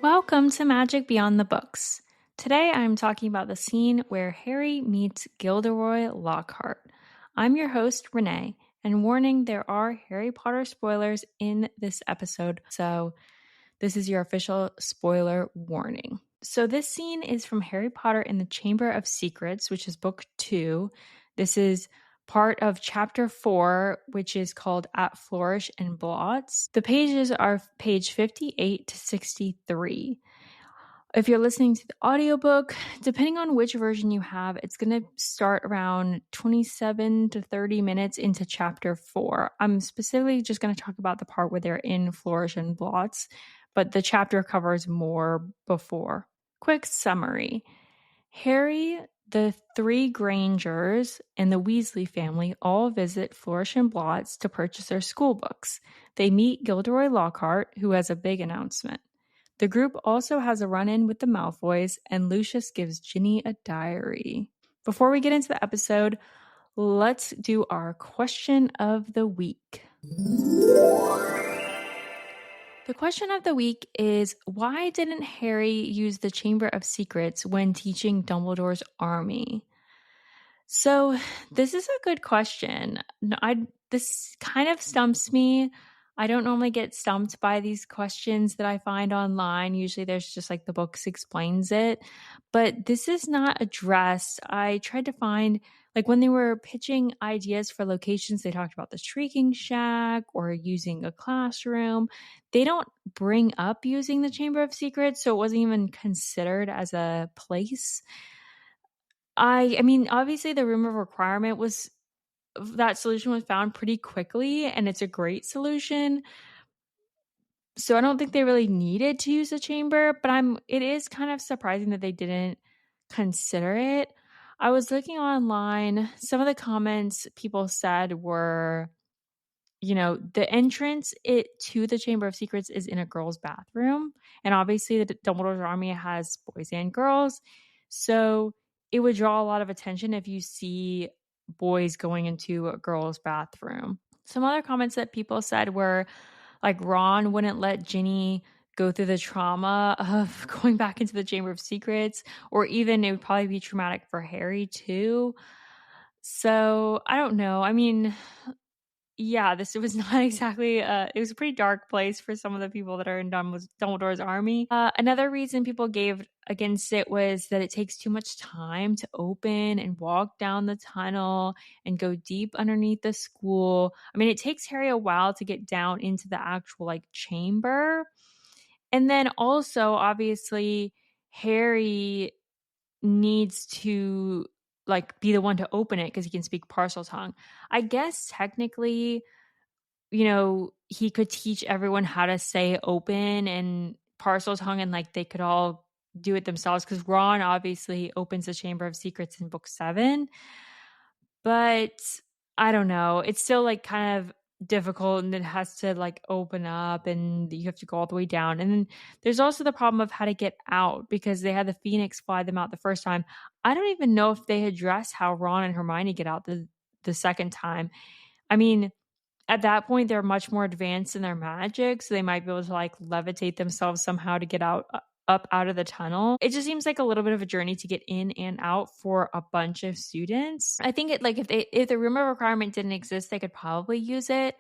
Welcome to Magic Beyond the Books. Today I'm talking about the scene where Harry meets Gilderoy Lockhart. I'm your host, Renee, and warning, there are Harry Potter spoilers in this episode, so this is your official spoiler warning. So this scene is from Harry Potter in the Chamber of Secrets, which is book 2. This is part of chapter 4, which is called At Flourish and Blotts. The pages are page 58 to 63. If you're listening to the audiobook, depending on which version you have, it's going to start around 27 to 30 minutes into chapter 4. I'm specifically just going to talk about the part where they're in Flourish and Blotts, but the chapter covers more before. Quick summary. Harry, the 3 Grangers, and the Weasley family all visit Flourish and Blotts to purchase their school books. They meet Gilderoy Lockhart, who has a big announcement. The group also has a run-in with the Malfoys, and Lucius gives Ginny a diary. Before we get into the episode, let's do our question of the week. The question of the week is, why didn't Harry use the Chamber of Secrets when teaching Dumbledore's army? So this is a good question. This kind of stumps me. I don't normally get stumped by these questions that I find online. Usually there's just like the books explains it, but this is not addressed. I tried to find, like when they were pitching ideas for locations, they talked about the Shrieking Shack or using a classroom. They don't bring up using the Chamber of Secrets, so it wasn't even considered as a place. I mean, obviously the room of requirement was that solution was found pretty quickly, and it's a great solution. So I don't think they really needed to use the chamber, but it is kind of surprising that they didn't consider it. I was looking online. Some of the comments people said were, the entrance to the Chamber of Secrets is in a girl's bathroom. And obviously the Dumbledore's army has boys and girls. So it would draw a lot of attention if you see boys going into a girl's bathroom. Some other comments that people said were like Ron wouldn't let Ginny go through the trauma of going back into the Chamber of Secrets, or even it would probably be traumatic for Harry too. So I don't know. I mean, yeah, this was not exactly, it was a pretty dark place for some of the people that are in Dumbledore's army. Another reason people gave against it was that it takes too much time to open and walk down the tunnel and go deep underneath the school. I mean, it takes Harry a while to get down into the actual like chamber. And then also, obviously, Harry needs to like be the one to open it because he can speak Parseltongue. I guess technically, he could teach everyone how to say open and Parseltongue, and like they could all do it themselves because Ron obviously opens the Chamber of Secrets in book 7. But I don't know. It's still like kind of difficult, and it has to like open up and you have to go all the way down. And then there's also the problem of how to get out because they had the Phoenix fly them out the first time. I don't even know if they address how Ron and Hermione get out the second time. I mean, at that point they're much more advanced in their magic, so they might be able to like levitate themselves somehow to get up out of the tunnel. It just seems like a little bit of a journey to get in and out for a bunch of students. I think if the room of requirement didn't exist, they could probably use it.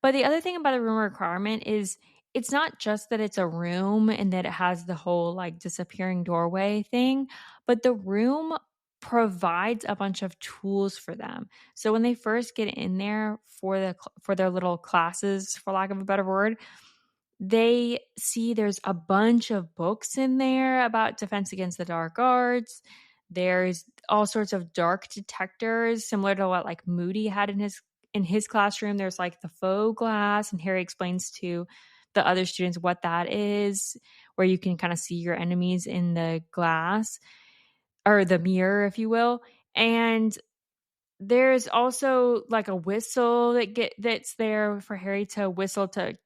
But the other thing about the room of requirement is it's not just that it's a room and that it has the whole like disappearing doorway thing, but the room provides a bunch of tools for them. So when they first get in there for their little classes, for lack of a better word, they see there's a bunch of books in there about defense against the dark arts. There's all sorts of dark detectors, similar to what like Moody had in his classroom. There's like the faux glass, and Harry explains to the other students what that is, where you can kind of see your enemies in the glass or the mirror, if you will. And there's also like a whistle that's there for Harry to whistle to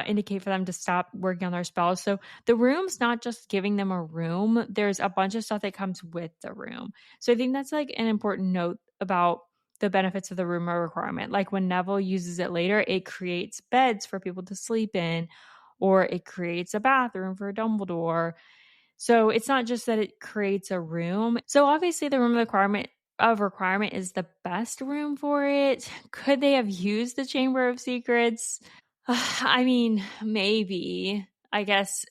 indicate for them to stop working on their spells. So the room's not just giving them a room. There's a bunch of stuff that comes with the room. So I think that's like an important note about the benefits of the room requirement. Like when Neville uses it later, it creates beds for people to sleep in, or it creates a bathroom for Dumbledore. So it's not just that it creates a room. So obviously the room of requirement is the best room for it. Could they have used the Chamber of Secrets? I mean, maybe. I guess,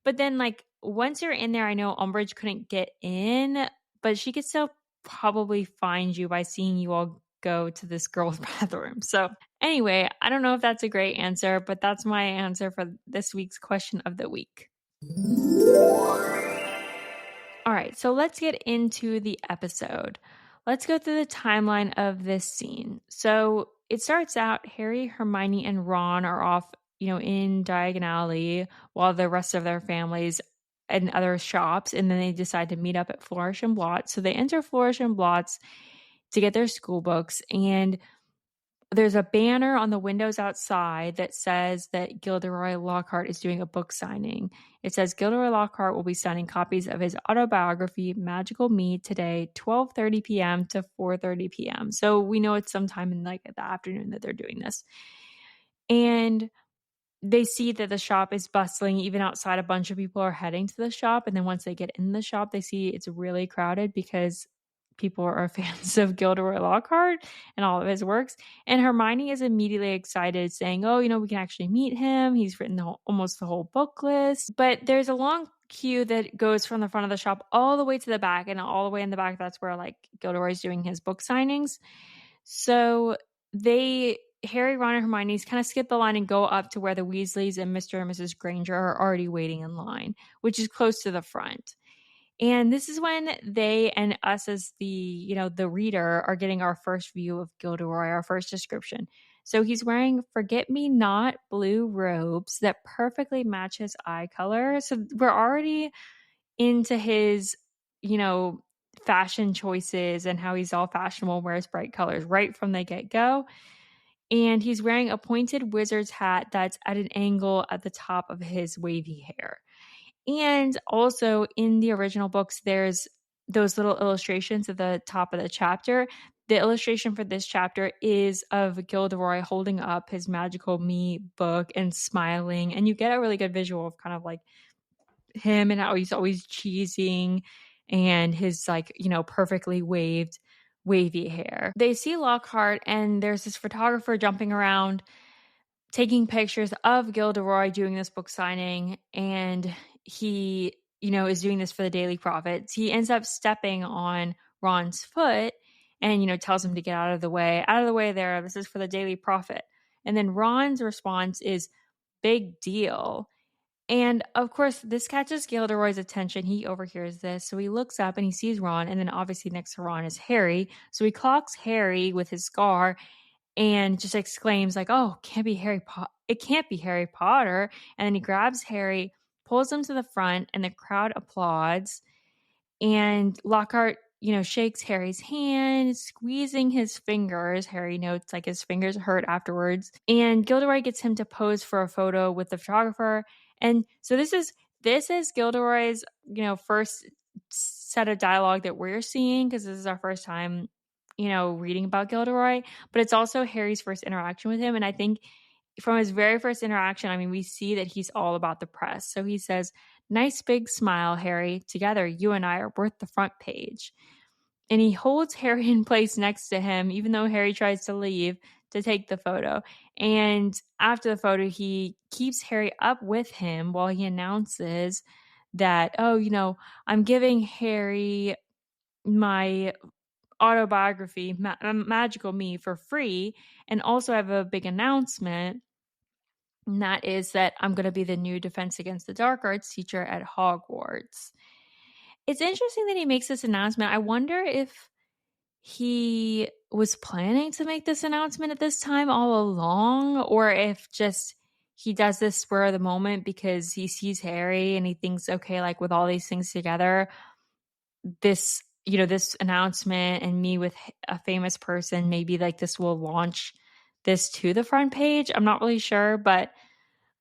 but then like once you're in there, I know Umbridge couldn't get in, but she could still probably find you by seeing you all go to this girl's bathroom. So anyway, I don't know if that's a great answer, but that's my answer for this week's question of the week. All right, so let's get into the episode. Let's go through the timeline of this scene. So it starts out Harry, Hermione, and Ron are off, in Diagon Alley while the rest of their families and other shops, and then they decide to meet up at Flourish and Blotts. So they enter Flourish and Blotts to get their school books, and there's a banner on the windows outside that says that Gilderoy Lockhart is doing a book signing. It says Gilderoy Lockhart will be signing copies of his autobiography, Magical Me, today, 12:30 p.m. to 4:30 p.m. So we know it's sometime in like the afternoon that they're doing this. And they see that the shop is bustling. Even outside, a bunch of people are heading to the shop. And then once they get in the shop, they see it's really crowded because people are fans of Gilderoy Lockhart and all of his works. And Hermione is immediately excited, saying, oh, we can actually meet him. He's written almost the whole book list. But there's a long queue that goes from the front of the shop all the way to the back. And all the way in the back, that's where like Gilderoy's doing his book signings. So Harry, Ron, and Hermione kind of skip the line and go up to where the Weasleys and Mr. and Mrs. Granger are already waiting in line, which is close to the front. And this is when they and us as the reader are getting our first view of Gilderoy, our first description. So he's wearing forget-me-not blue robes that perfectly match his eye color. So we're already into his, fashion choices and how he's all fashionable, wears bright colors right from the get-go. And he's wearing a pointed wizard's hat that's at an angle at the top of his wavy hair. And also in the original books, there's those little illustrations at the top of the chapter. The illustration for this chapter is of Gilderoy holding up his Magical Me book and smiling. And you get a really good visual of kind of like him and how he's always cheesing and his perfectly wavy hair. They see Lockhart and there's this photographer jumping around taking pictures of Gilderoy doing this book signing, and he, is doing this for the Daily Prophet. He ends up stepping on Ron's foot and, tells him to get out of the way. Out of the way there, this is for the Daily Prophet. And then Ron's response is, big deal. And of course, this catches Gilderoy's attention. He overhears this. So he looks up and he sees Ron. And then obviously next to Ron is Harry. So he clocks Harry with his scar and just exclaims like, oh, it can't be Harry Potter. And then he grabs Harry, pulls him to the front, and the crowd applauds. And Lockhart, shakes Harry's hand, squeezing his fingers. Harry notes like his fingers hurt afterwards. And Gilderoy gets him to pose for a photo with the photographer. And so this is Gilderoy's, first set of dialogue that we're seeing, because this is our first time, reading about Gilderoy, but it's also Harry's first interaction with him. And I think from his very first interaction, I mean, we see that he's all about the press. So he says, nice big smile, Harry. Together, you and I are worth the front page. And he holds Harry in place next to him, even though Harry tries to leave to take the photo. And after the photo, he keeps Harry up with him while he announces that, oh, I'm giving Harry my autobiography, Magical Me, for free. And also I have a big announcement. And that is that I'm going to be the new Defense Against the Dark Arts teacher at Hogwarts. It's interesting that he makes this announcement. I wonder if he was planning to make this announcement at this time all along, or if just he does this spur of the moment because he sees Harry and he thinks, okay, like with all these things together, this announcement and me with a famous person, maybe like this will launch this to the front page. I'm not really sure, but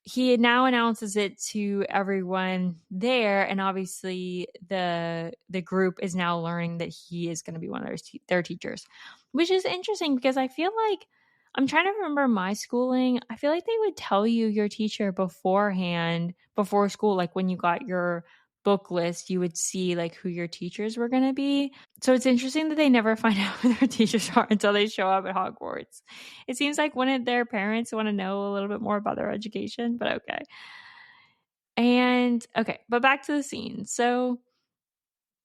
he now announces it to everyone there, and obviously the group is now learning that he is going to be one of their teachers, which is interesting because I feel like I'm trying to remember my schooling. I feel like they would tell you your teacher beforehand, before school, like when you got your book list, you would see like who your teachers were going to be. So it's interesting that they never find out who their teachers are until they show up at Hogwarts. It seems like wouldn't their parents want to know a little bit more about their education, but okay. And okay, but back to the scene. So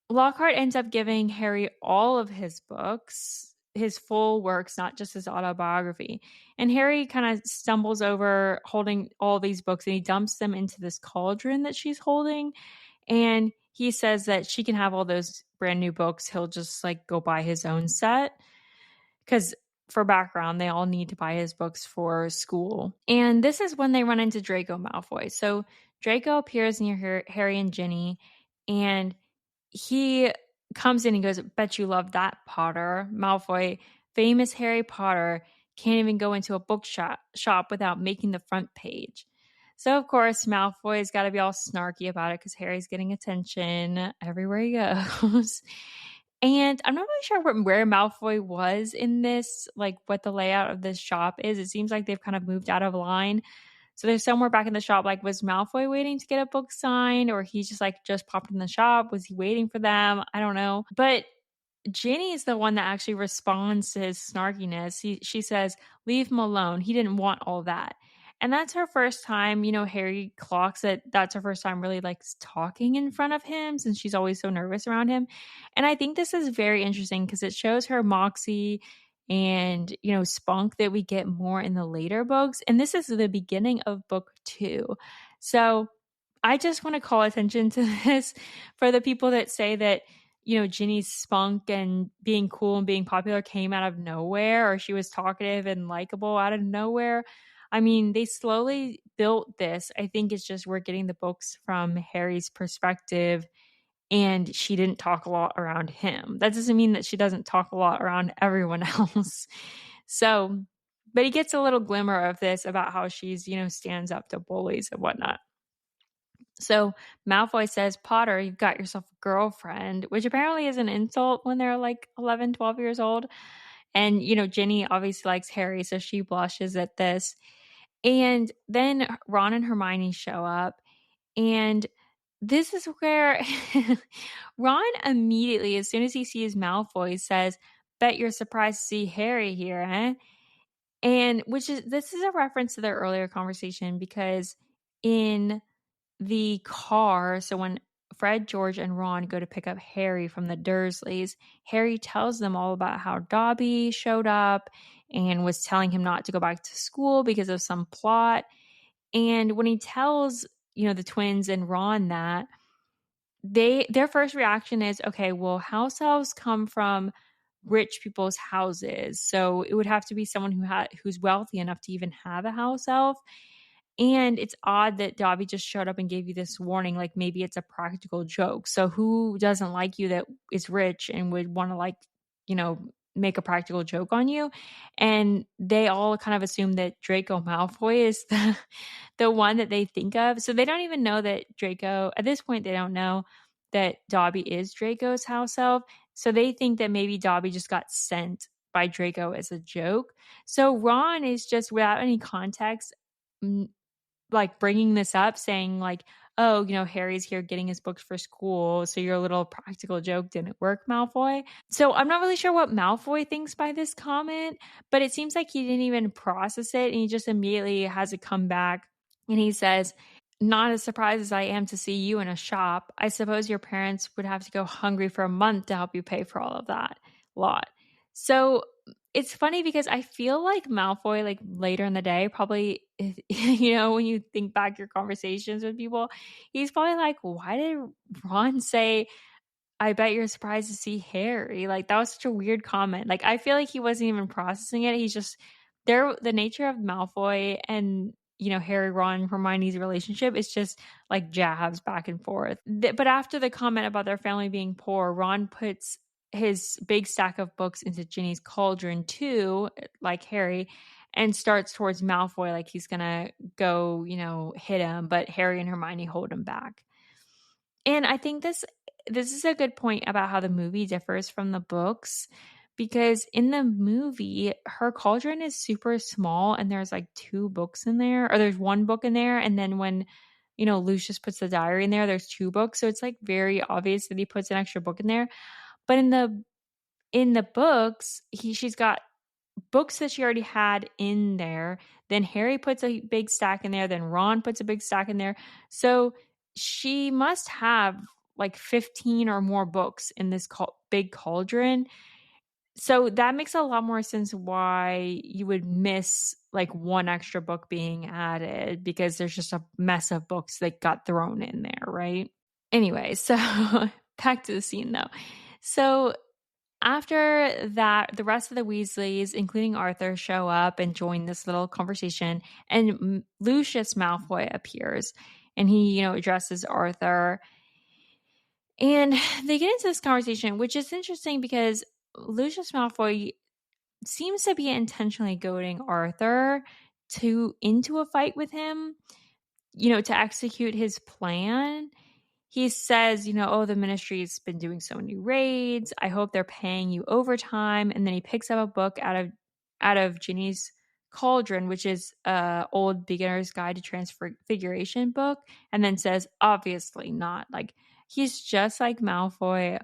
Lockhart ends up giving Harry all of his books, his full works, not just his autobiography. And Harry kind of stumbles over holding all these books and he dumps them into this cauldron that she's holding. And he says that she can have all those brand new books. He'll just like go buy his own set. Because for background, they all need to buy his books for school. And this is when they run into Draco Malfoy. So Draco appears near Harry and Ginny, and he comes in and goes, Bet you love that, Potter. Malfoy, famous Harry Potter, can't even go into a bookshop without making the front page. So, of course, Malfoy's got to be all snarky about it because Harry's getting attention everywhere he goes. And I'm not really sure where Malfoy was in this, like what the layout of this shop is. It seems like they've kind of moved out of line. So there's somewhere back in the shop, like, was Malfoy waiting to get a book signed, or he's just popped in the shop? Was he waiting for them? I don't know. But Ginny is the one that actually responds to his snarkiness. She says, leave him alone. He didn't want all that. And that's her first time, Harry clocks that that's her first time really like talking in front of him since she's always so nervous around him. And I think this is very interesting because it shows her moxie and, spunk that we get more in the later books. And this is the beginning of book 2. So I just want to call attention to this for the people that say that, Ginny's spunk and being cool and being popular came out of nowhere, or she was talkative and likable out of nowhere. I mean, they slowly built this. I think it's just we're getting the books from Harry's perspective, and she didn't talk a lot around him. That doesn't mean that she doesn't talk a lot around everyone else. So, but he gets a little glimmer of this about how she's, stands up to bullies and whatnot. So Malfoy says, Potter, you've got yourself a girlfriend, which apparently is an insult when they're like 11, 12 years old. And, Ginny obviously likes Harry, so she blushes at this. And then Ron and Hermione show up. And this is where Ron immediately, as soon as he sees Malfoy, says, Bet you're surprised to see Harry here, eh? And this is a reference to their earlier conversation because in the car, so when Fred, George, and Ron go to pick up Harry from the Dursleys, Harry tells them all about how Dobby showed up and was telling him not to go back to school because of some plot. And when he tells, the twins and Ron that, their first reaction is, okay, well, house elves come from rich people's houses, so it would have to be someone who's wealthy enough to even have a house elf. And it's odd that Dobby just showed up and gave you this warning, like maybe it's a practical joke. So who doesn't like you that is rich and would want to make a practical joke on you? And they all kind of assume that Draco Malfoy is the one that they think of. So they don't even know that Draco, at this point, they don't know that Dobby is Draco's house elf. So they think that maybe Dobby just got sent by Draco as a joke. So Ron is just, without any context, like bringing this up, saying like, oh, Harry's here getting his books for school, so your little practical joke didn't work, Malfoy. So I'm not really sure what Malfoy thinks by this comment, but it seems like he didn't even process it, and he just immediately has a comeback, and he says, not as surprised as I am to see you in a shop. I suppose your parents would have to go hungry for a month to help you pay for all of that lot. So it's funny because I feel like Malfoy, like later in the day, probably, when you think back your conversations with people, he's probably like, why did Ron say, I bet you're surprised to see Harry? Like, that was such a weird comment. Like, I feel like he wasn't even processing it. He's just the nature of Malfoy and, Harry, Ron, Hermione's relationship is just like jabs back and forth. But after the comment about their family being poor, Ron puts his big stack of books into Ginny's cauldron too, like Harry, and starts towards Malfoy like he's gonna go, hit him, but Harry and Hermione hold him back. And I think this is a good point about how the movie differs from the books, because in the movie, her cauldron is super small and there's like 2 books in there, or there's 1 book in there. And then when, Lucius puts the diary in there, there's 2 books. So it's like very obvious that he puts an extra book in there. But in the books, she's got books that she already had in there. Then Harry puts a big stack in there. Then Ron puts a big stack in there. So she must have like 15 or more books in this big cauldron. So that makes a lot more sense why you would miss like 1 extra book being added, because there's just a mess of books that got thrown in there, right? Anyway, so back to the scene though. So after that, the rest of the Weasleys, including Arthur, show up and join this little conversation, and Lucius Malfoy appears, and he, addresses Arthur, and they get into this conversation, which is interesting because Lucius Malfoy seems to be intentionally goading Arthur into a fight with him, to execute his plan. He says, oh, the ministry's been doing so many raids. I hope they're paying you overtime. And then he picks up a book out of Ginny's cauldron, which is old beginner's guide to transfiguration book, and then says, obviously not. Like, he's just like Malfoy,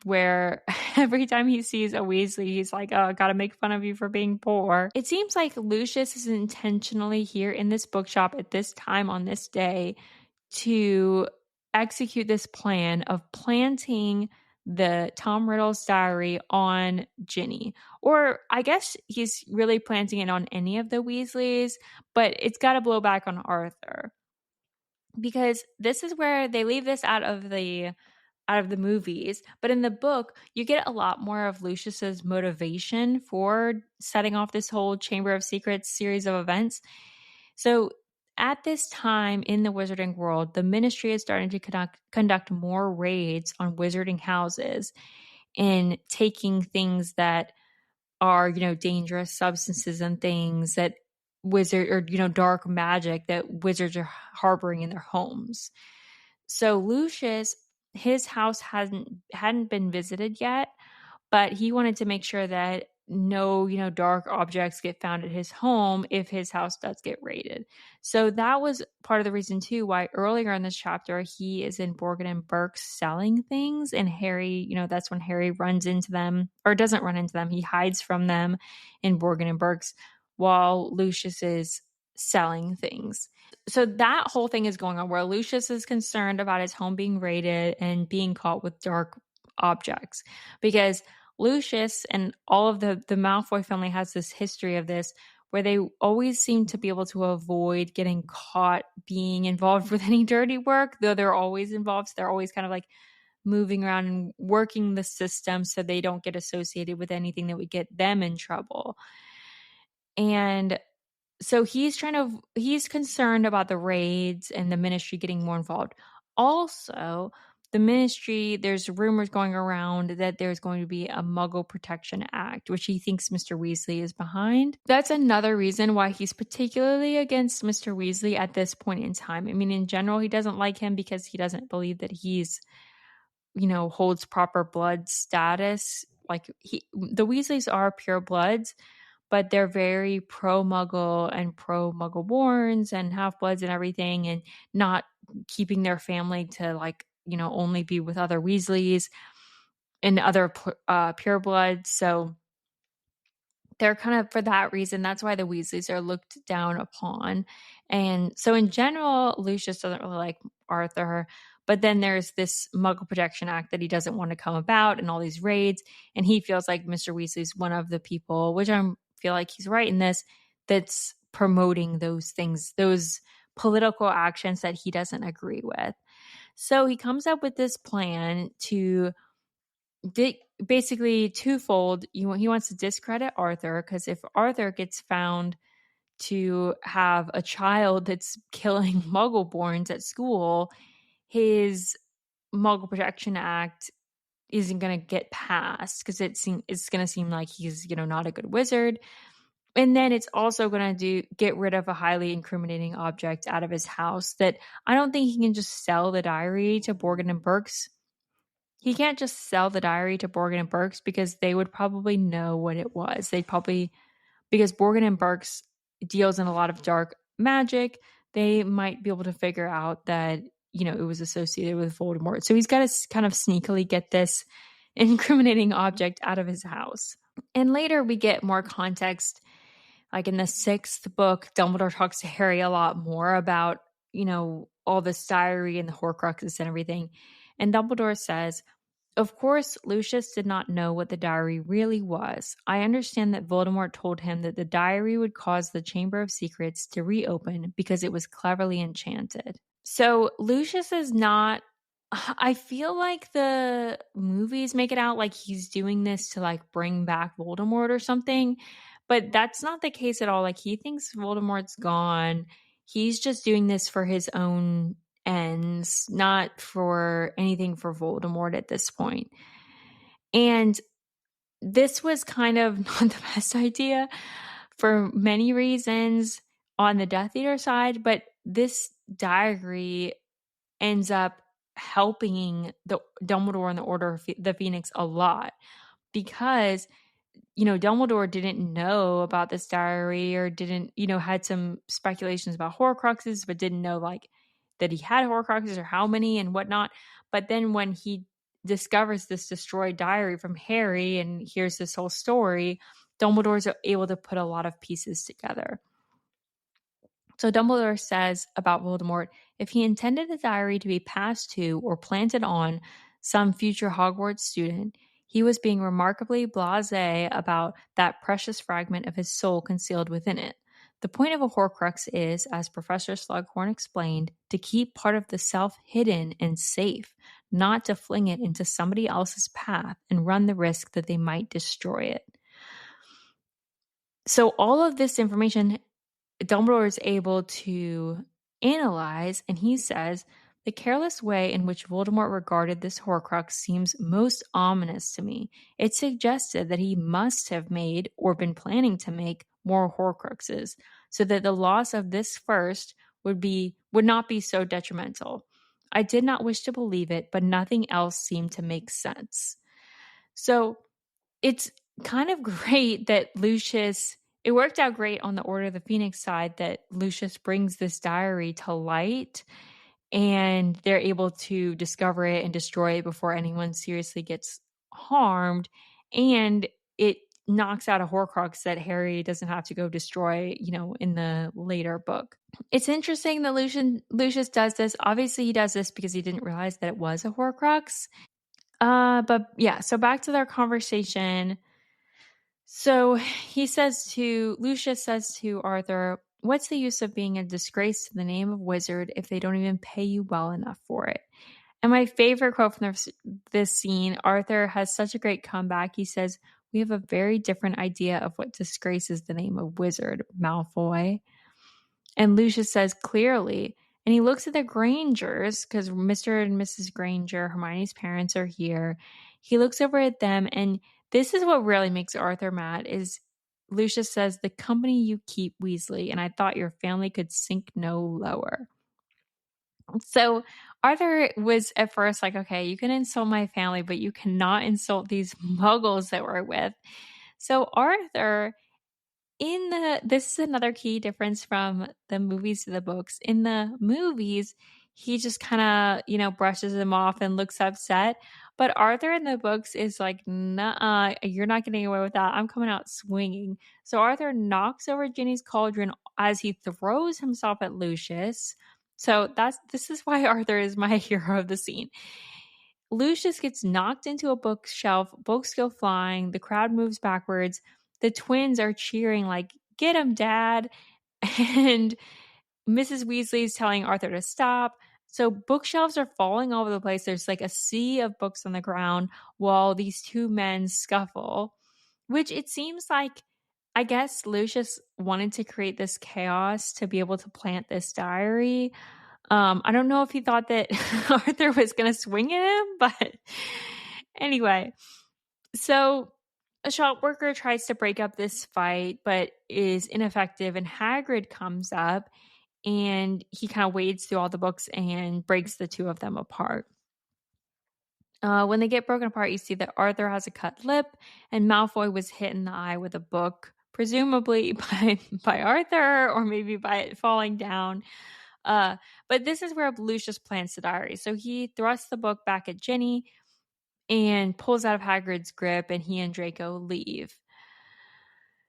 where every time he sees a Weasley, he's like, oh, I gotta make fun of you for being poor. It seems like Lucius is intentionally here in this bookshop at this time on this day to execute this plan of planting the Tom Riddle's diary on Ginny. Or I guess he's really planting it on any of the Weasleys, but it's got to blow back on Arthur. Because this is where they leave this out of the movies, but in the book you get a lot more of Lucius's motivation for setting off this whole Chamber of Secrets series of events. So at this time in the wizarding world, the ministry is starting to conduct more raids on wizarding houses and taking things that are, dangerous substances and things that dark magic that wizards are harboring in their homes. So Lucius, his house hadn't been visited yet, but he wanted to make sure that no, dark objects get found at his home if his house does get raided. So that was part of the reason too why earlier in this chapter he is in Borgin and Burke's selling things, and Harry, that's when Harry runs into them, or doesn't run into them. He hides from them in Borgin and Burke's while Lucius is selling things. So that whole thing is going on where Lucius is concerned about his home being raided and being caught with dark objects, because Lucius and all of the Malfoy family has this history of this where they always seem to be able to avoid getting caught being involved with any dirty work, though they're always involved. So they're always kind of like moving around and working the system so they don't get associated with anything that would get them in trouble. And so he's concerned about the raids and the ministry getting more involved. Also, the ministry, there's rumors going around that there's going to be a Muggle Protection Act, which he thinks Mr. Weasley is behind. That's another reason why he's particularly against Mr. Weasley at this point in time. I mean, in general, he doesn't like him because he doesn't believe that he's, holds proper blood status. Like, the Weasleys are pure bloods, but they're very pro-Muggle and pro-Muggle-borns and half-bloods and everything, and not keeping their family to, like, only be with other Weasleys and other purebloods. So they're kind of, for that reason, that's why the Weasleys are looked down upon. And so in general, Lucius doesn't really like Arthur, but then there's this Muggle Protection Act that he doesn't want to come about and all these raids. And he feels like Mr. Weasley's one of the people, which I feel like he's right in this, that's promoting those things, those political actions that he doesn't agree with. So he comes up with this plan to basically twofold. He wants to discredit Arthur, because if Arthur gets found to have a child that's killing Muggle-borns at school, his Muggle Protection Act isn't going to get passed, because it's going to seem like he's, not a good wizard. And then it's also going to get rid of a highly incriminating object out of his house that I don't think he can just sell the diary to Borgin and Burke's. he can't just sell the diary to Borgin and Burkes because they would probably know what it was. Because Borgin and Burkes deals in a lot of dark magic, they might be able to figure out that, it was associated with Voldemort. So he's got to kind of sneakily get this incriminating object out of his house. And later we get more context. Like in the 6th book, Dumbledore talks to Harry a lot more about, all this diary and the Horcruxes and everything. And Dumbledore says, of course, Lucius did not know what the diary really was. I understand that Voldemort told him that the diary would cause the Chamber of Secrets to reopen because it was cleverly enchanted. So Lucius is not. I feel like the movies make it out like he's doing this to like bring back Voldemort or something, but that's not the case at all. Like he thinks Voldemort's gone. He's just doing this for his own ends, not for anything for Voldemort at this point. And this was kind of not the best idea for many reasons on the Death Eater side, but this diary ends up helping the Dumbledore and the Order of the Phoenix a lot because Dumbledore didn't know about this diary or didn't, had some speculations about Horcruxes, but didn't know like that he had Horcruxes or how many and whatnot. But then when he discovers this destroyed diary from Harry and hears this whole story, Dumbledore's able to put a lot of pieces together. So Dumbledore says about Voldemort, if he intended the diary to be passed to or planted on some future Hogwarts student, he was being remarkably blasé about that precious fragment of his soul concealed within it. The point of a Horcrux is, as Professor Slughorn explained, to keep part of the self hidden and safe, not to fling it into somebody else's path and run the risk that they might destroy it. So all of this information Dumbledore is able to analyze, and he says, the careless way in which Voldemort regarded this Horcrux seems most ominous to me. It suggested that he must have made or been planning to make more Horcruxes, so that the loss of this first would not be so detrimental. I did not wish to believe it, but nothing else seemed to make sense. So it's kind of great that Lucius, it worked out great on the Order of the Phoenix side that Lucius brings this diary to light and they're able to discover it and destroy it before anyone seriously gets harmed. And it knocks out a Horcrux that Harry doesn't have to go destroy, in the later book. It's interesting that Lucius does this. Obviously, he does this because he didn't realize that it was a Horcrux. But yeah, so back to their conversation. So Lucius says to Arthur, what's the use of being a disgrace to the name of wizard if they don't even pay you well enough for it? And my favorite quote from this scene, Arthur has such a great comeback. He says, we have a very different idea of what disgraces the name of wizard, Malfoy. And Lucius says clearly, and he looks at the Grangers, because Mr. and Mrs. Granger, Hermione's parents, are here. He looks over at them, and this is what really makes Arthur mad, is Lucius says, the company you keep, Weasley, and I thought your family could sink no lower. So Arthur was at first like, okay, you can insult my family, but you cannot insult these muggles that we're with. So Arthur, this is another key difference from the movies to the books. In the movies, he just kind of, brushes him off and looks upset. But Arthur in the books is like, nah, you're not getting away with that. I'm coming out swinging. So Arthur knocks over Ginny's cauldron as he throws himself at Lucius. So this is why Arthur is my hero of the scene. Lucius gets knocked into a bookshelf, books go flying, the crowd moves backwards. The twins are cheering like, get him, Dad. And Mrs. Weasley is telling Arthur to stop. So bookshelves are falling all over the place. There's like a sea of books on the ground while these two men scuffle, which it seems like, I guess Lucius wanted to create this chaos to be able to plant this diary. I don't know if he thought that Arthur was going to swing at him, but anyway. So a shop worker tries to break up this fight, but is ineffective, and Hagrid comes up, and he kind of wades through all the books and breaks the two of them apart. When they get broken apart, you see that Arthur has a cut lip and Malfoy was hit in the eye with a book, presumably by Arthur or maybe by it falling down. But this is where Lucius plants the diary. So he thrusts the book back at Ginny and pulls out of Hagrid's grip, and he and Draco leave.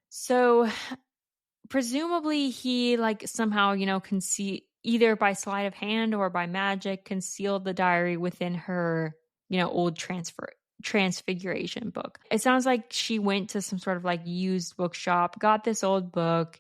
So presumably he somehow, either by sleight of hand or by magic concealed the diary within her, old transfiguration book. It sounds like she went to some sort of used bookshop, got this old book,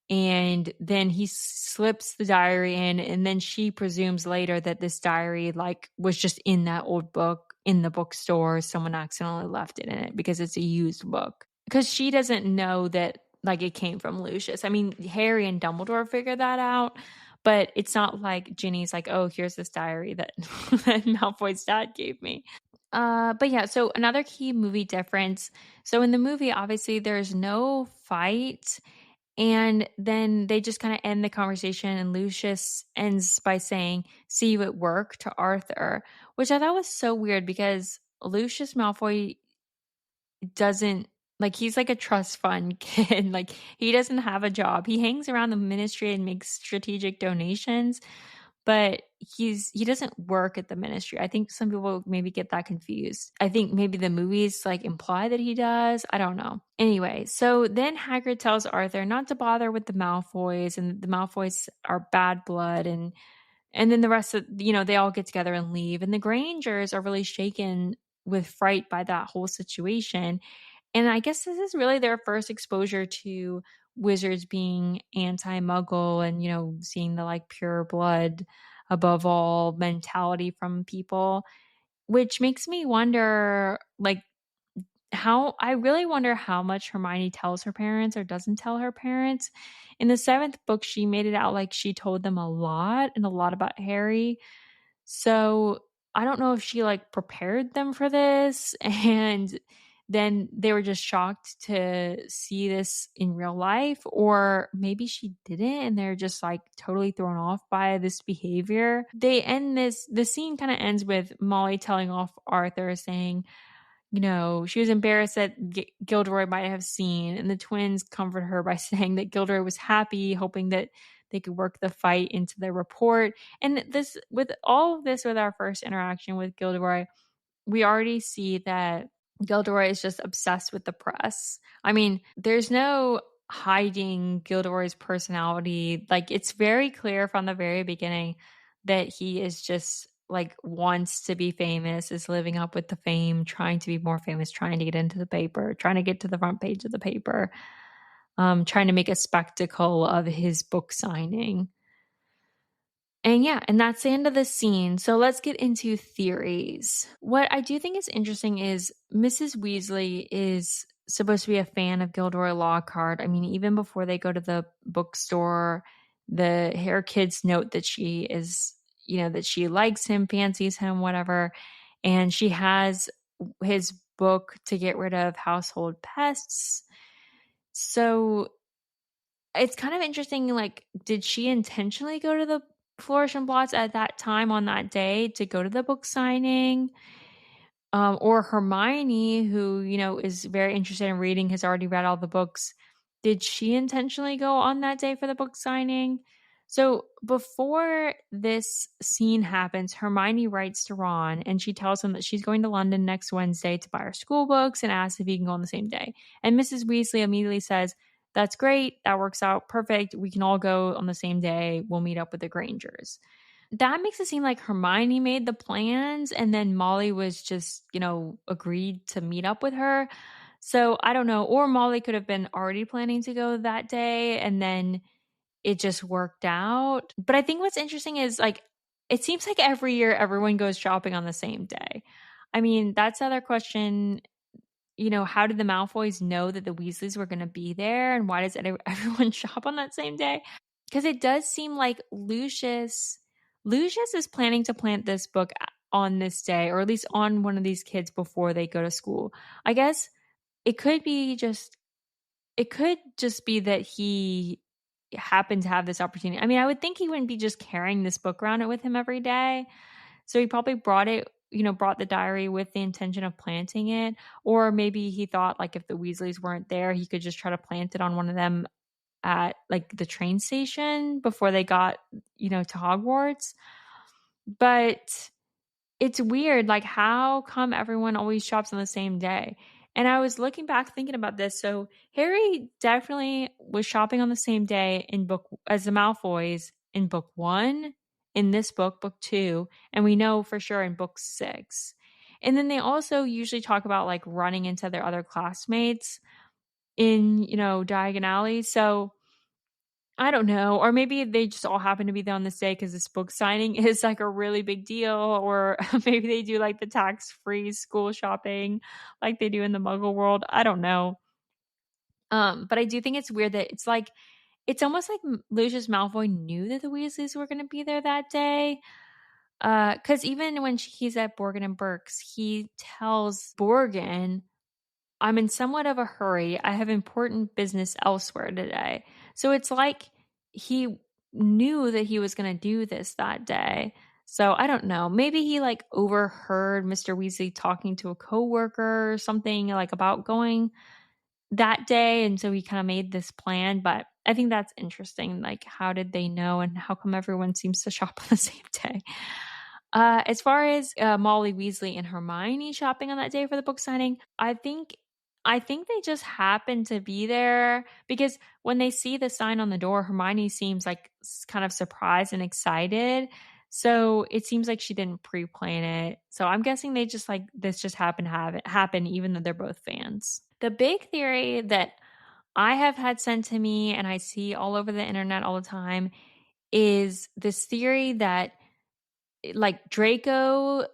and then he slips the diary in, and then she presumes later that this diary was just in that old book in the bookstore. Someone accidentally left it in it because it's a used book. Because she doesn't know that it came from Lucius. I mean, Harry and Dumbledore figured that out, but it's not like Ginny's like, oh, here's this diary that, that Malfoy's dad gave me. But yeah, so another key movie difference. So in the movie, obviously, there's no fight. And then they just kind of end the conversation, and Lucius ends by saying, "See you at work" to Arthur, which I thought was so weird because Lucius Malfoy doesn't he's like a trust fund kid. He doesn't have a job. He hangs around the ministry and makes strategic donations, but he doesn't work at the ministry. I think some people maybe get that confused. I think maybe the movies imply that he does. I don't know. Anyway, so then Hagrid tells Arthur not to bother with the Malfoys, and the Malfoys are bad blood, and then the rest of, they all get together and leave. And the Grangers are really shaken with fright by that whole situation. And I guess this is really their first exposure to wizards being anti-muggle and, seeing the pure blood above all mentality from people, which makes me wonder, I really wonder how much Hermione tells her parents or doesn't tell her parents. In the 7th book, she made it out like she told them a lot and a lot about Harry. So I don't know if she prepared them for this and then they were just shocked to see this in real life, or maybe she didn't and they're just totally thrown off by this behavior. The scene kind of ends with Molly telling off Arthur, saying, she was embarrassed that Gilderoy might have seen, and the twins comfort her by saying that Gilderoy was happy, hoping that they could work the fight into their report. And with all of this, with our first interaction with Gilderoy, we already see that Gilderoy is just obsessed with the press. I mean, there's no hiding Gilderoy's personality. It's very clear from the very beginning that he is just wants to be famous, is living up with the fame, trying to be more famous, trying to get into the paper, trying to get to the front page of the paper, trying to make a spectacle of his book signing. And yeah, and that's the end of the scene. So let's get into theories. What I do think is interesting is Mrs. Weasley is supposed to be a fan of Gilderoy Lockhart. I mean, even before they go to the bookstore, her kids note that she is, that she likes him, fancies him, whatever. And she has his book to get rid of household pests. So it's kind of interesting, did she intentionally go to the Flourish and Blotts at that time on that day to go to the book signing? Or Hermione, who, is very interested in reading, has already read all the books. Did she intentionally go on that day for the book signing? So before this scene happens, Hermione writes to Ron and she tells him that she's going to London next Wednesday to buy her school books and asks if he can go on the same day. And Mrs. Weasley immediately says, "That's great. That works out perfect. We can all go on the same day. We'll meet up with the Grangers." That makes it seem like Hermione made the plans and then Molly was just, agreed to meet up with her. So I don't know. Or Molly could have been already planning to go that day and then it just worked out. But I think what's interesting is it seems like every year everyone goes shopping on the same day. I mean, that's the other question. How did the Malfoys know that the Weasleys were going to be there? And why does everyone shop on that same day? Because it does seem like Lucius is planning to plant this book on this day, or at least on one of these kids before they go to school. I guess it could just be that he happened to have this opportunity. I mean, I would think he wouldn't be just carrying this book around with him every day. So he probably brought it, brought the diary with the intention of planting it. Or maybe he thought like if the Weasleys weren't there, he could just try to plant it on one of them at like the train station before they got, to Hogwarts. But it's weird, like how come everyone always shops on the same day? And I was looking back thinking about this. So Harry definitely was shopping on the same day in book as the Malfoys in book 1, in this book, book 2, and we know for sure in book 6. And then they also usually talk about like running into their other classmates in, Diagon Alley. So I don't know. Or maybe they just all happen to be there on this day because this book signing is like a really big deal. Or maybe they do like the tax-free school shopping like they do in the Muggle world. I don't know. But I do think it's weird that it's almost like Lucius Malfoy knew that the Weasleys were going to be there that day. Because even when he's at Borgin and Burke's, he tells Borgin, I'm in somewhat of a hurry. I have important business elsewhere today. So it's like he knew that he was going to do this that day. So I don't know. Maybe he like overheard Mr. Weasley talking to a coworker or something like about going that day. And so he kind of made this plan. But I think that's interesting. Like, how did they know and how come everyone seems to shop on the same day? As far as Molly Weasley and Hermione shopping on that day for the book signing, I think they just happened to be there because when they see the sign on the door, Hermione seems like kind of surprised and excited. So it seems like she didn't pre-plan it. So I'm guessing they just like this just happened to have it happen, even though they're both fans. The big theory that I have had sent to me and I see all over the internet all the time is this theory that like Draco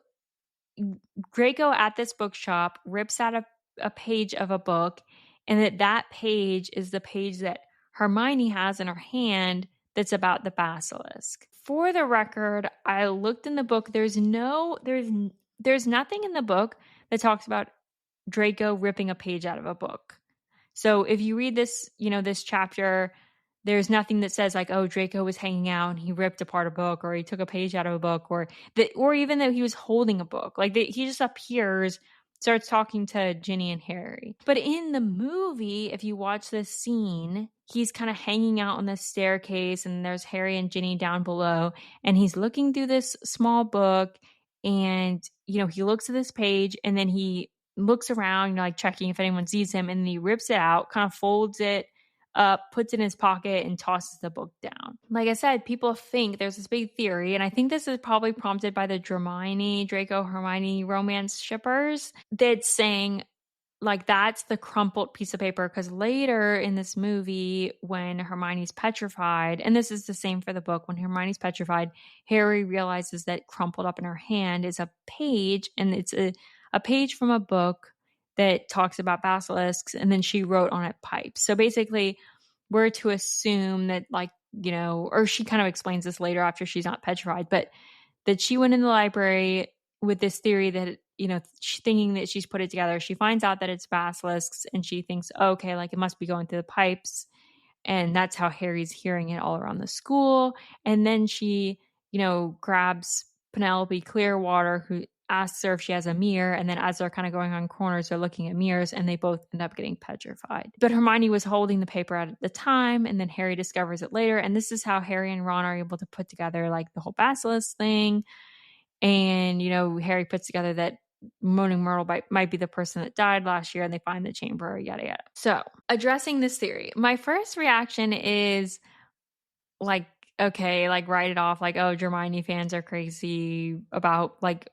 at this bookshop rips out a page of a book, and that page is the page that Hermione has in her hand that's about the basilisk. For the record, I looked in the book. There's nothing in the book that talks about Draco ripping a page out of a book. So if you read this, this chapter, there's nothing that says like, oh, Draco was hanging out and he ripped apart a book, or he took a page out of a book, or even that he was holding a book. Like he just appears, starts talking to Ginny and Harry. But in the movie, if you watch this scene, he's kind of hanging out on the staircase, and there's Harry and Ginny down below, and he's looking through this small book, and he looks at this page, and then he looks around, like checking if anyone sees him, and then he rips it out, kind of folds it up, puts it in his pocket, and tosses the book down. Like I said, people think there's this big theory, and I think this is probably prompted by the Draco Hermione romance shippers, that's saying like that's the crumpled piece of paper, because later in this movie when Hermione's petrified, and this is the same for the book, when Hermione's petrified, Harry realizes that crumpled up in her hand is a page, and it's a page from a book that talks about basilisks, and then she wrote on it pipes. So basically we're to assume that like, or she kind of explains this later after she's not petrified, but that she went in the library with this theory that, thinking that she's put it together. She finds out that it's basilisks, and she thinks, oh, okay, like it must be going through the pipes. And that's how Harry's hearing it all around the school. And then she, grabs Penelope Clearwater, who asks her if she has a mirror. And then as they're kind of going on corners, they're looking at mirrors, and they both end up getting petrified. But Hermione was holding the paper out at the time, and then Harry discovers it later. And this is how Harry and Ron are able to put together like the whole basilisk thing. And, Harry puts together that Moaning Myrtle might be the person that died last year, and they find the chamber, yada, yada. So addressing this theory, my first reaction is like, okay, like write it off. Like, oh, Hermione fans are crazy about like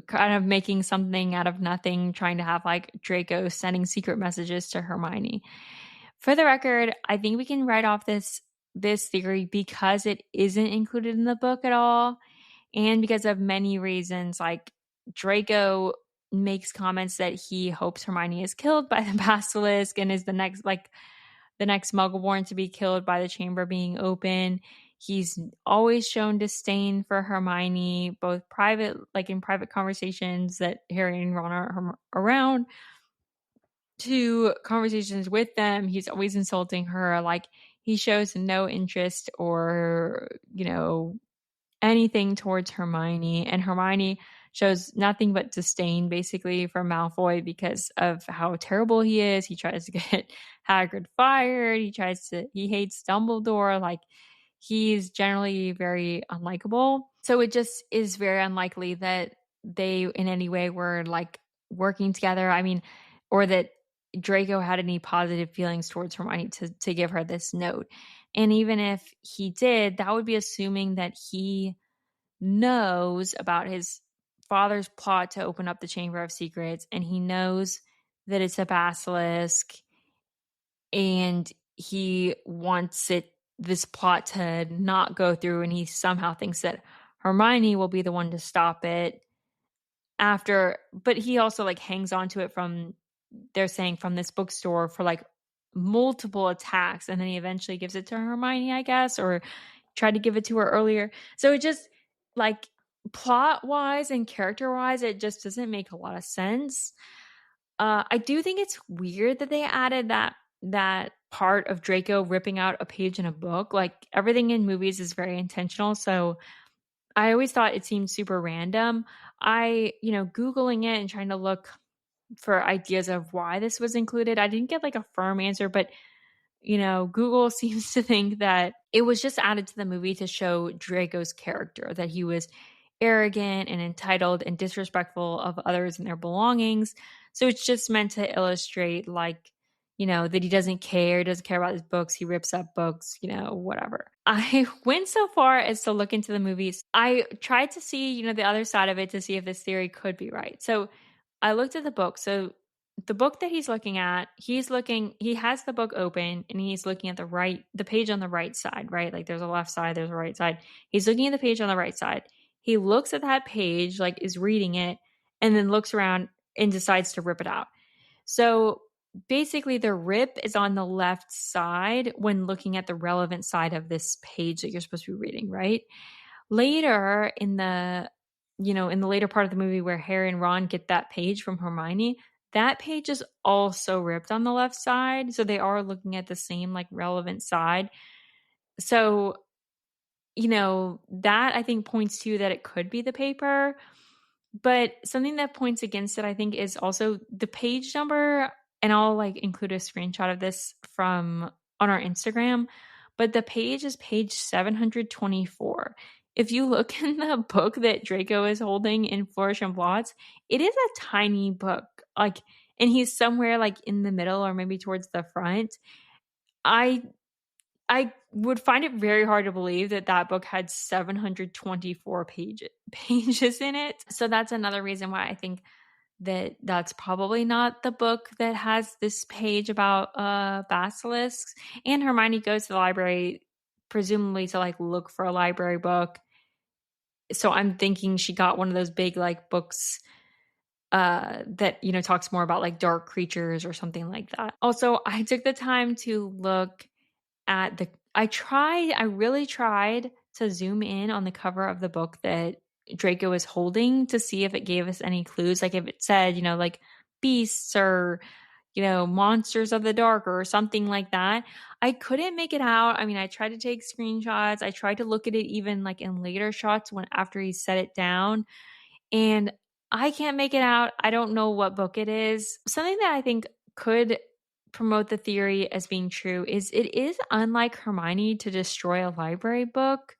kind of making something out of nothing, trying to have like Draco sending secret messages to Hermione. For the record, I think we can write off this theory because it isn't included in the book at all, and because of many reasons. Like Draco makes comments that he hopes Hermione is killed by the basilisk and is the next Muggleborn to be killed by the chamber being open. He's always shown disdain for Hermione, both in private conversations that Harry and Ron are around, to conversations with them. He's always insulting her. Like he shows no interest or, anything towards Hermione. And Hermione shows nothing but disdain basically for Malfoy because of how terrible he is. He tries to get Hagrid fired. He hates Dumbledore. Like, he's generally very unlikable. So it just is very unlikely that they in any way were like working together. I mean, or that Draco had any positive feelings towards Hermione to give her this note. And even if he did, that would be assuming that he knows about his father's plot to open up the Chamber of Secrets, and he knows that it's a basilisk, and he wants this plot to not go through, and he somehow thinks that Hermione will be the one to stop it but he also like hangs on to it they're saying from this bookstore for like multiple attacks, and then he eventually gives it to Hermione, I guess, or tried to give it to her earlier. So it just like plot wise and character wise, it just doesn't make a lot of sense. I do think it's weird that they added that part of Draco ripping out a page in a book. Like, everything in movies is very intentional, so I always thought it seemed super random. Googling it and trying to look for ideas of why this was included, I didn't get like a firm answer, but Google seems to think that it was just added to the movie to show Draco's character, that he was arrogant and entitled and disrespectful of others and their belongings. So it's just meant to illustrate like, that he doesn't care about his books. He rips up books, whatever. I went so far as to look into the movies. I tried to see, the other side of it to see if this theory could be right. So I looked at the book. So the book that he's looking at, he has the book open and he's looking at the page on the right side, right? Like, there's a left side, there's a right side. He's looking at the page on the right side. He looks at that page, like is reading it, and then looks around and decides to rip it out. So basically the rip is on the left side when looking at the relevant side of this page that you're supposed to be reading, right? Later in the later part of the movie where Harry and Ron get that page from Hermione, that page is also ripped on the left side. So they are looking at the same like relevant side. So, that I think points to that it could be the paper. But something that points against it, I think, is also the page number. And I'll like include a screenshot of this on our Instagram. But the page is page 724. If you look in the book that Draco is holding in Flourish and Blotts, it is a tiny book. Like, and he's somewhere like in the middle or maybe towards the front. I would find it very hard to believe that book had 724 pages in it. So that's another reason why I think that's probably not the book that has this page about basilisks. And Hermione goes to the library presumably to like look for a library book. So I'm thinking she got one of those big like books that talks more about like dark creatures or something like that. Also, I took the time to look at I really tried to zoom in on the cover of the book that Draco is holding to see if it gave us any clues. Like if it said, like beasts or, monsters of the dark or something like that. I couldn't make it out. I mean, I tried to take screenshots. I tried to look at it even like in later shots after he set it down, and I can't make it out. I don't know what book it is. Something that I think could promote the theory as being true is it is unlike Hermione to destroy a library book.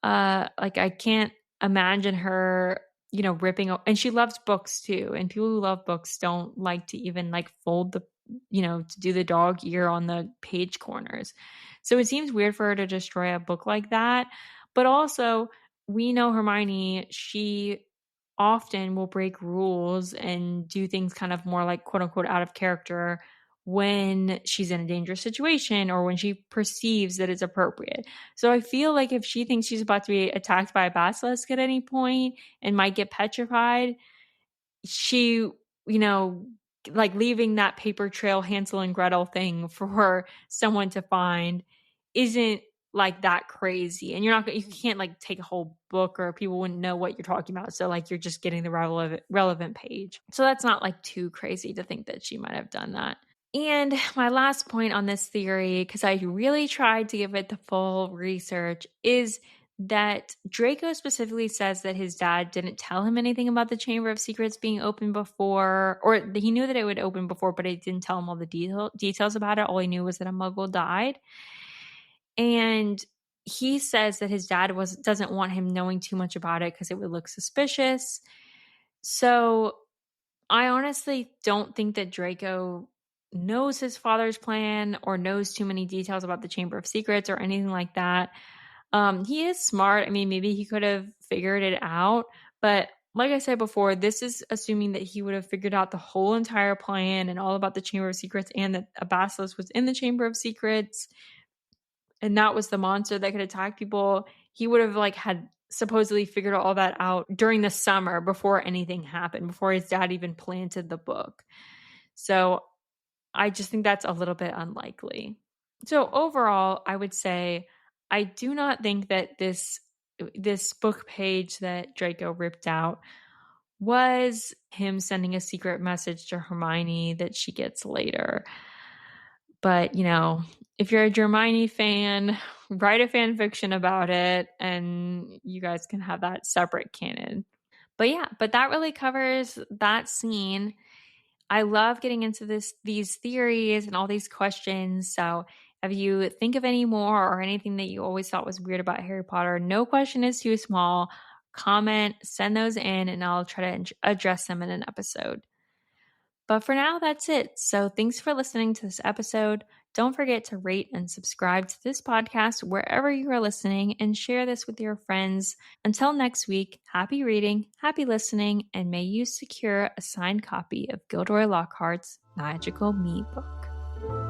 Like I can't imagine her, ripping and she loves books too. And people who love books don't like to even like fold to do the dog ear on the page corners. So it seems weird for her to destroy a book like that. But also, we know Hermione, she often will break rules and do things kind of more like quote unquote out of character when she's in a dangerous situation or when she perceives that it's appropriate. So I feel like if she thinks she's about to be attacked by a basilisk at any point and might get petrified, she, like leaving that paper trail Hansel and Gretel thing for someone to find isn't like that crazy. And you can't like take a whole book or people wouldn't know what you're talking about. So like you're just getting the relevant page. So that's not like too crazy to think that she might have done that. And my last point on this theory, because I really tried to give it the full research, is that Draco specifically says that his dad didn't tell him anything about the Chamber of Secrets being open before, or he knew that it would open before, but it didn't tell him all the details about it. All he knew was that a muggle died. And he says that his dad doesn't want him knowing too much about it because it would look suspicious. So I honestly don't think that Draco knows his father's plan or knows too many details about the Chamber of Secrets or anything like that. He is smart. I mean, maybe he could have figured it out, but like I said before, this is assuming that he would have figured out the whole entire plan and all about the Chamber of Secrets and that a basilisk was in the Chamber of Secrets and that was the monster that could attack people. He would have had supposedly figured all that out during the summer before anything happened, before his dad even planted the book. So I just think that's a little bit unlikely. So overall, I would say I do not think that this book page that Draco ripped out was him sending a secret message to Hermione that she gets later. But, if you're a Hermione fan, write a fan fiction about it and you guys can have that separate canon. But that really covers that scene. I love getting into these theories and all these questions. So if you think of any more or anything that you always thought was weird about Harry Potter, no question is too small. Comment, send those in, and I'll try to address them in an episode. But for now, that's it. So thanks for listening to this episode. Don't forget to rate and subscribe to this podcast wherever you are listening and share this with your friends. Until next week, happy reading, happy listening, and may you secure a signed copy of Gilderoy Lockhart's Magical Me book.